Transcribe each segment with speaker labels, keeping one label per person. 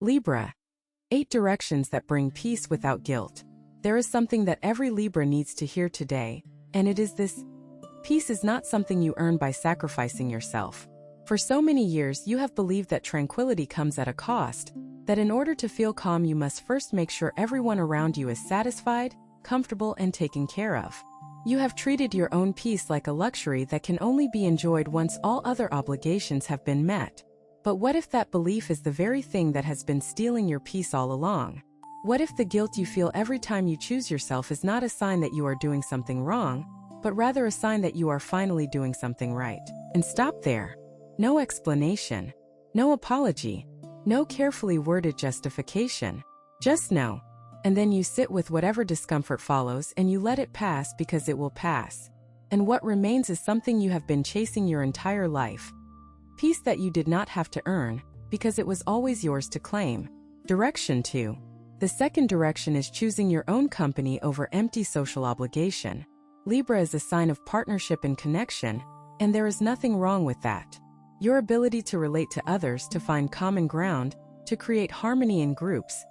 Speaker 1: Libra. 8 directions that bring peace without guilt. There is something that every Libra needs to hear today, and it is this: peace is not something you earn by sacrificing yourself. For so many years you have believed that tranquility comes at a cost, that in order to feel calm you must first make sure everyone around you is satisfied, comfortable, and taken care of. You have treated your own peace like a luxury that can only be enjoyed once all other obligations have been met. But what if that belief is the very thing that has been stealing your peace all along? What if the guilt you feel every time you choose yourself is not a sign that you are doing something wrong, but rather a sign that you are finally doing something right? And stop there. No explanation. No apology. No carefully worded justification. Just no. And then you sit with whatever discomfort follows and you let it pass because it will pass. And what remains is something you have been chasing your entire life. Peace that you did not have to earn, because it was always yours to claim. Direction 2. The second direction is choosing your own company over empty social obligation. Libra is a sign of partnership and connection, and there is nothing wrong with that. Your ability to relate to others, to find common ground, to create harmony in groups.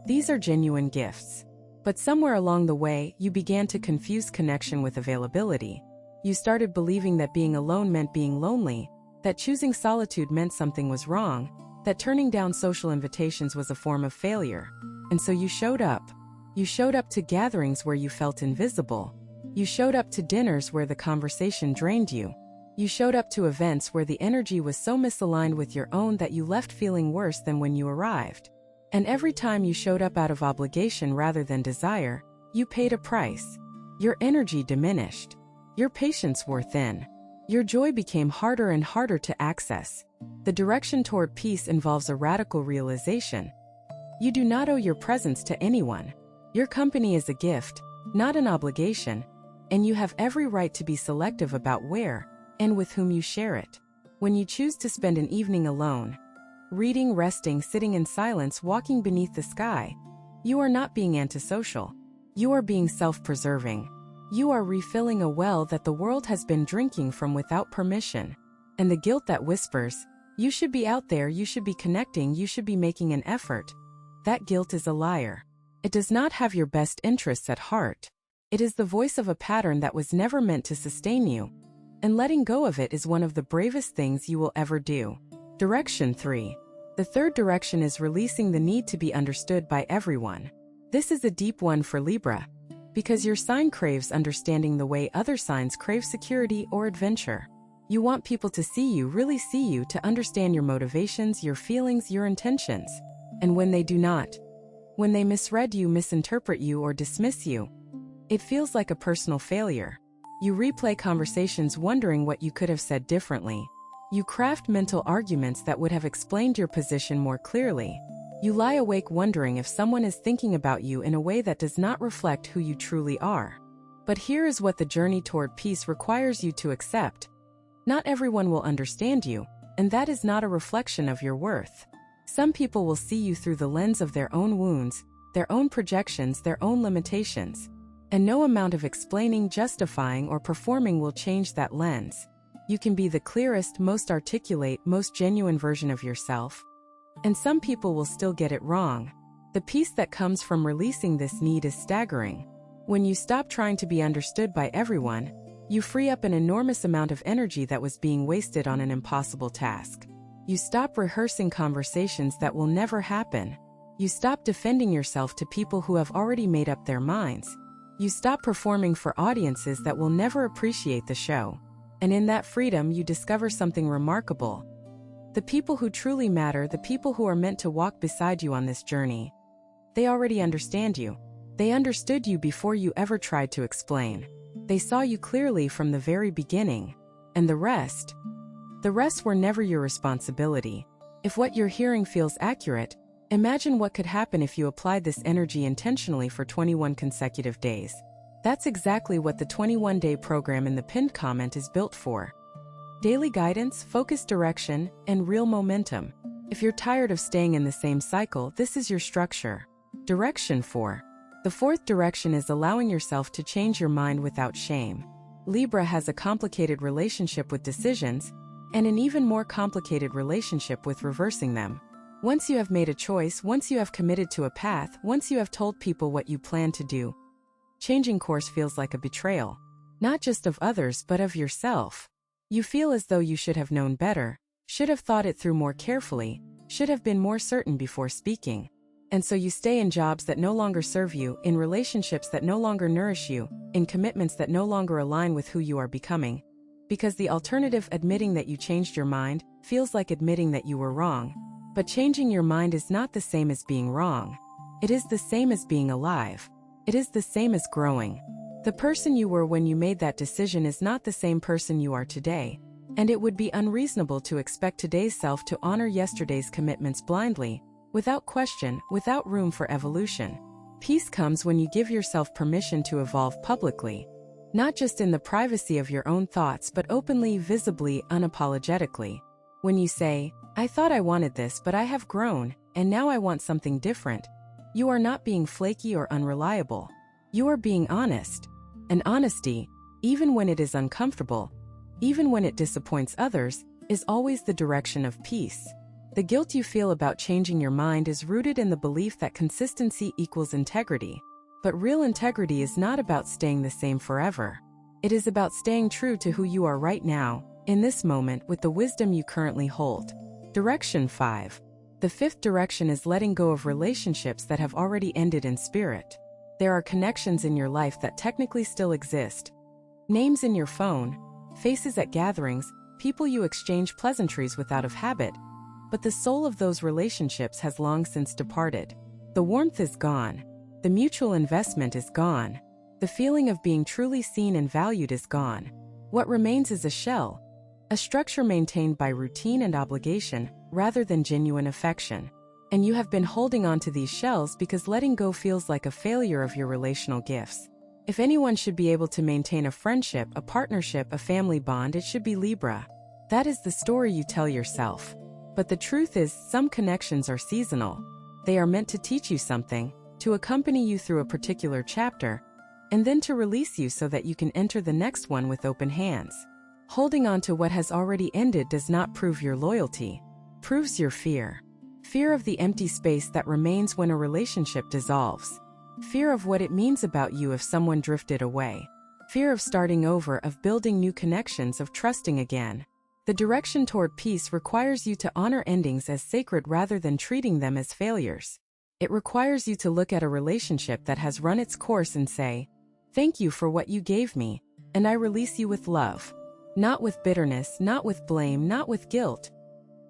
Speaker 1: These are genuine gifts. But somewhere along the way, you began to confuse connection with availability. You started believing that being alone meant being lonely, that choosing solitude meant something was wrong, that turning down social invitations was a form of failure. And so you showed up. You showed up to gatherings where you felt invisible. You showed up to dinners where the conversation drained you. You showed up to events where the energy was so misaligned with your own that you left feeling worse than when you arrived. And every time you showed up out of obligation rather than desire, you paid a price. Your energy diminished. Your patience wore thin. Your joy became harder and harder to access. The direction toward peace involves a radical realization. You do not owe your presence to anyone. Your company is a gift, not an obligation, and you have every right to be selective about where and with whom you share it. When you choose to spend an evening alone, reading, resting, sitting in silence, walking beneath the sky, you are not being antisocial. You are being self-preserving. You are refilling a well that the world has been drinking from without permission. And the guilt that whispers, you should be out there, you should be connecting, you should be making an effort. That guilt is a liar. It does not have your best interests at heart. It is the voice of a pattern that was never meant to sustain you. And letting go of it is one of the bravest things you will ever do. Direction 3. The third direction is releasing the need to be understood by everyone. This is a deep one for Libra, because your sign craves understanding the way other signs crave security or adventure. You want people to see you, really see you, to understand your motivations, your feelings, your intentions. And when they do not, when they misread you, misinterpret you, or dismiss you, it feels like a personal failure. You replay conversations wondering what you could have said differently. You craft mental arguments that would have explained your position more clearly. You lie awake wondering if someone is thinking about you in a way that does not reflect who you truly are. But here is what the journey toward peace requires you to accept. Not everyone will understand you, and that is not a reflection of your worth. Some people will see you through the lens of their own wounds, their own projections, their own limitations. And no amount of explaining, justifying, or performing will change that lens. You can be the clearest, most articulate, most genuine version of yourself. And some people will still get it wrong. The peace that comes from releasing this need is staggering. When you stop trying to be understood by everyone, you free up an enormous amount of energy that was being wasted on an impossible task. You stop rehearsing conversations that will never happen. You stop defending yourself to people who have already made up their minds. You stop performing for audiences that will never appreciate the show. And in that freedom, you discover something remarkable. The people who truly matter, the people who are meant to walk beside you on this journey, they already understand you. They understood you before you ever tried to explain. They saw you clearly from the very beginning. And the rest were never your responsibility. If what you're hearing feels accurate, imagine what could happen if you applied this energy intentionally for 21 consecutive days. That's exactly what the 21-day program in the pinned comment is built for. Daily guidance, focused direction, and real momentum. If you're tired of staying in the same cycle, this is your structure. Direction 4. The fourth direction is allowing yourself to change your mind without shame. Libra has a complicated relationship with decisions, and an even more complicated relationship with reversing them. Once you have made a choice, once you have committed to a path, once you have told people what you plan to do, changing course feels like a betrayal. Not just of others but of yourself. You feel as though you should have known better, should have thought it through more carefully, should have been more certain before speaking. And so you stay in jobs that no longer serve you, in relationships that no longer nourish you, in commitments that no longer align with who you are becoming. Because the alternative, admitting that you changed your mind, feels like admitting that you were wrong. But changing your mind is not the same as being wrong. It is the same as being alive. It is the same as growing. The person you were when you made that decision is not the same person you are today, and it would be unreasonable to expect today's self to honor yesterday's commitments blindly, without question, without room for evolution. Peace comes when you give yourself permission to evolve publicly, not just in the privacy of your own thoughts but openly, visibly, unapologetically. When you say, "I thought I wanted this but I have grown, and now I want something different," you are not being flaky or unreliable. You are being honest. And honesty, even when it is uncomfortable, even when it disappoints others, is always the direction of peace. The guilt you feel about changing your mind is rooted in the belief that consistency equals integrity. But real integrity is not about staying the same forever. It is about staying true to who you are right now, in this moment, with the wisdom you currently hold. Direction 5. The fifth direction is letting go of relationships that have already ended in spirit. There are connections in your life that technically still exist. Names in your phone, faces at gatherings, people you exchange pleasantries with out of habit. But the soul of those relationships has long since departed. The warmth is gone. The mutual investment is gone. The feeling of being truly seen and valued is gone. What remains is a shell, a structure maintained by routine and obligation, rather than genuine affection. And you have been holding on to these shells because letting go feels like a failure of your relational gifts. If anyone should be able to maintain a friendship, a partnership, a family bond, it should be Libra. That is the story you tell yourself. But the truth is, some connections are seasonal. They are meant to teach you something, to accompany you through a particular chapter, and then to release you so that you can enter the next one with open hands. Holding on to what has already ended does not prove your loyalty. Proves your fear. Fear of the empty space that remains when a relationship dissolves. Fear of what it means about you if someone drifted away. Fear of starting over, of building new connections, of trusting again. The direction toward peace requires you to honor endings as sacred rather than treating them as failures. It requires you to look at a relationship that has run its course and say, "Thank you for what you gave me, and I release you with love." Not with bitterness, not with blame, not with guilt,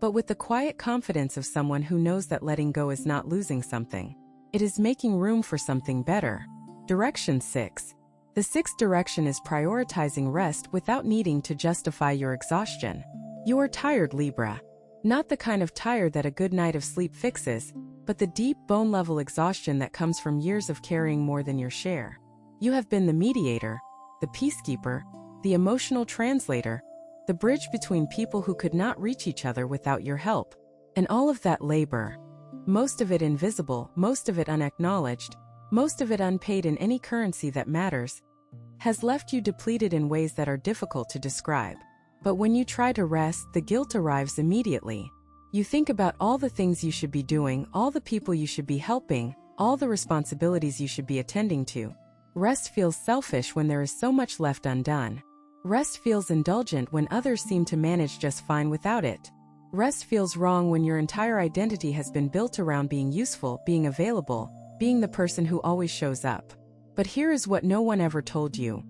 Speaker 1: but with the quiet confidence of someone who knows that letting go is not losing something. It is making room for something better. Direction 6. The sixth direction is prioritizing rest without needing to justify your exhaustion. You are tired, Libra. Not the kind of tired that a good night of sleep fixes, but the deep, bone-level exhaustion that comes from years of carrying more than your share. You have been the mediator, the peacekeeper, the emotional translator, the bridge between people who could not reach each other without your help. And all of that labor, most of it invisible, most of it unacknowledged, most of it unpaid in any currency that matters, has left you depleted in ways that are difficult to describe. But when you try to rest, the guilt arrives immediately. You think about all the things you should be doing, all the people you should be helping, all the responsibilities you should be attending to. Rest feels selfish when there is so much left undone. Rest feels indulgent when others seem to manage just fine without it. Rest feels wrong when your entire identity has been built around being useful, being available, being the person who always shows up. But here is what no one ever told you.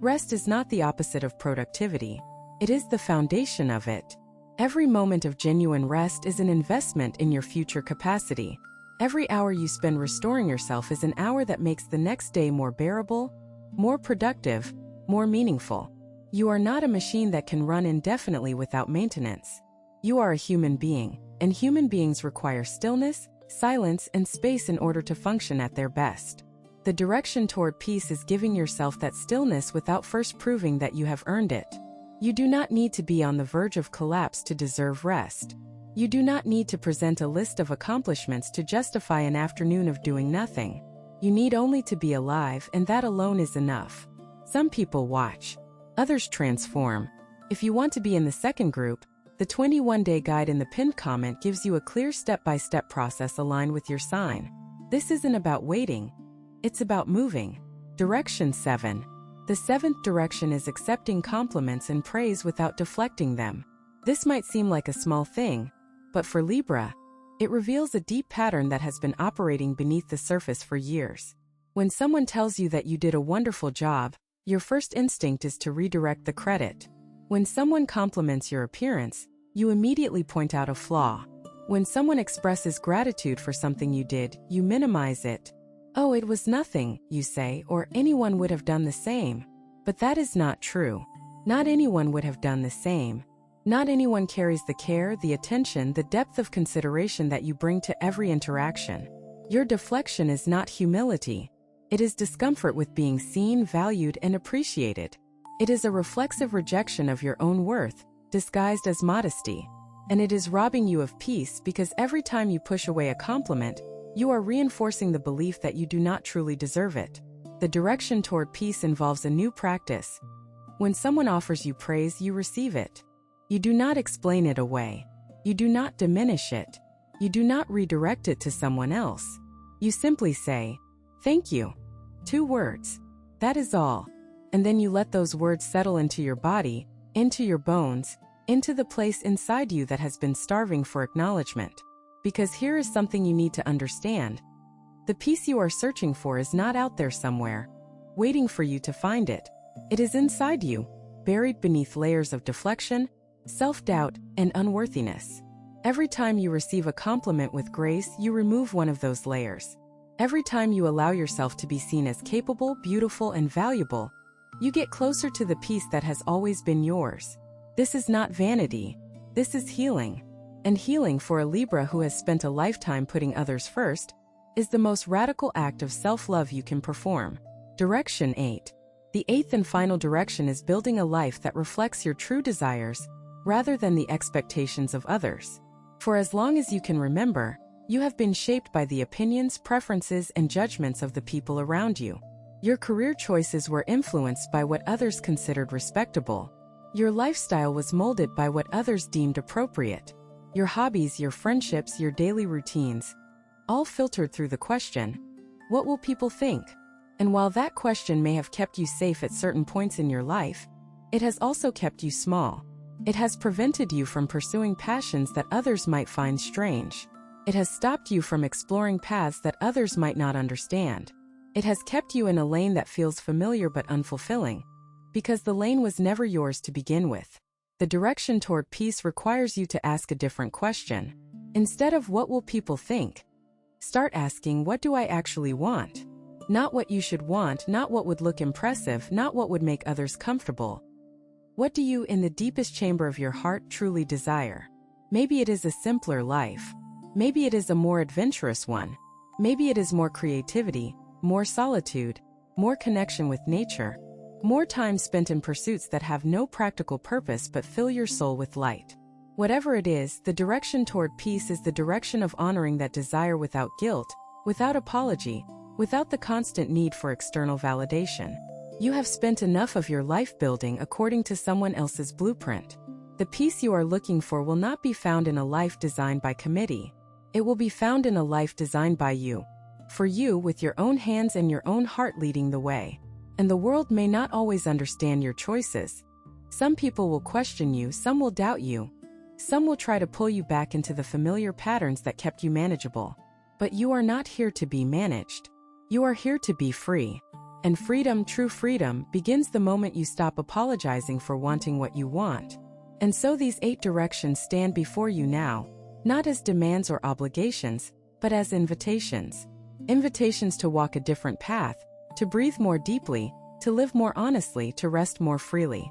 Speaker 1: Rest is not the opposite of productivity. It is the foundation of it. Every moment of genuine rest is an investment in your future capacity. Every hour you spend restoring yourself is an hour that makes the next day more bearable, more productive, more meaningful. You are not a machine that can run indefinitely without maintenance. You are a human being, and human beings require stillness, silence, and space in order to function at their best. The direction toward peace is giving yourself that stillness without first proving that you have earned it. You do not need to be on the verge of collapse to deserve rest. You do not need to present a list of accomplishments to justify an afternoon of doing nothing. You need only to be alive, and that alone is enough. Some people watch. Others transform. If you want to be in the second group, The 21-day guide in the pinned comment gives you a clear step-by-step process aligned with your sign. This isn't about waiting. It's about moving. Direction 7. The 7th direction is accepting compliments and praise without deflecting them. This might seem like a small thing, but for Libra, it reveals a deep pattern that has been operating beneath the surface for years. When someone tells you that you did a wonderful job, your first instinct is to redirect the credit. When someone compliments your appearance, you immediately point out a flaw. When someone expresses gratitude for something you did, you minimize it. "Oh, it was nothing," you say, or "anyone would have done the same." But that is not true. Not anyone would have done the same. Not anyone carries the care, the attention, the depth of consideration that you bring to every interaction. Your deflection is not humility. It is discomfort with being seen, valued, and appreciated. It is a reflexive rejection of your own worth, disguised as modesty. And it is robbing you of peace because every time you push away a compliment, you are reinforcing the belief that you do not truly deserve it. The direction toward peace involves a new practice. When someone offers you praise, you receive it. You do not explain it away. You do not diminish it. You do not redirect it to someone else. You simply say, "Thank you." 2 words. That is all. And then you let those words settle into your body, into your bones, into the place inside you that has been starving for acknowledgement. Because here is something you need to understand. The peace you are searching for is not out there somewhere, waiting for you to find it. It is inside you, buried beneath layers of deflection, self-doubt, and unworthiness. Every time you receive a compliment with grace, you remove one of those layers. Every time you allow yourself to be seen as capable, beautiful, and valuable, you get closer to the peace that has always been yours. This is not vanity. This is healing. And healing for a Libra who has spent a lifetime putting others first is the most radical act of self-love you can perform. Direction 8. The 8th and final direction is building a life that reflects your true desires, rather than the expectations of others. For as long as you can remember, you have been shaped by the opinions, preferences, and judgments of the people around you. Your career choices were influenced by what others considered respectable. Your lifestyle was molded by what others deemed appropriate. Your hobbies, your friendships, your daily routines, all filtered through the question, what will people think? And while that question may have kept you safe at certain points in your life, it has also kept you small. It has prevented you from pursuing passions that others might find strange. It has stopped you from exploring paths that others might not understand. It has kept you in a lane that feels familiar but unfulfilling, because the lane was never yours to begin with. The direction toward peace requires you to ask a different question. Instead of "what will people think?" start asking, "what do I actually want?" Not what you should want, not what would look impressive, not what would make others comfortable. What do you, in the deepest chamber of your heart, truly desire? Maybe it is a simpler life. Maybe it is a more adventurous one. Maybe it is more creativity, more solitude, more connection with nature, more time spent in pursuits that have no practical purpose but fill your soul with light. Whatever it is, the direction toward peace is the direction of honoring that desire without guilt, without apology, without the constant need for external validation. You have spent enough of your life building according to someone else's blueprint. The peace you are looking for will not be found in a life designed by committee. It will be found in a life designed by you. For you, with your own hands and your own heart leading the way. And the world may not always understand your choices. Some people will question you, some will doubt you. Some will try to pull you back into the familiar patterns that kept you manageable. But you are not here to be managed. You are here to be free. And freedom, true freedom, begins the moment you stop apologizing for wanting what you want. And so these 8 directions stand before you now, not as demands or obligations, but as invitations. Invitations to walk a different path, to breathe more deeply, to live more honestly, to rest more freely.